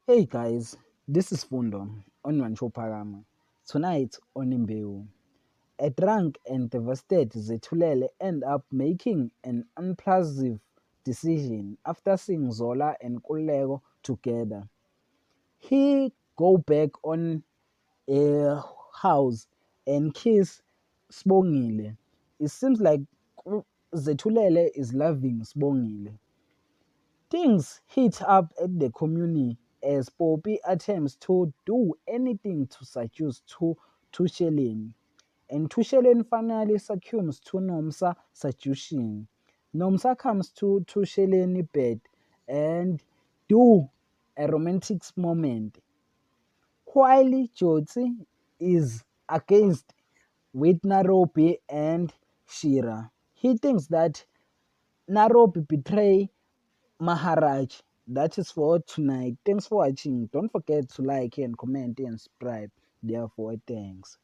Hey guys, this is Fundo on Wanchopagama. Tonight on Imbewu, a drunk and devastated Zethulele end up making an impulsive decision after seeing Zola and Kulego together. He go back on a house and kiss Sbongile. It seems like Zethulele is loving Sbongile. Things heat up at the community as Poppy attempts to do anything to seduce Thu Sheleni. And Thu Sheleni finally succumbs to Nomusa seduction. Nomusa comes to Thu Sheleni bed and do a romantic moment. While Jyoti is against with Nairobi and Shira. He thinks that Nairobi betray Maharaj. That is for tonight. Thanks for watching. Don't forget to like and comment and subscribe. Therefore, thanks.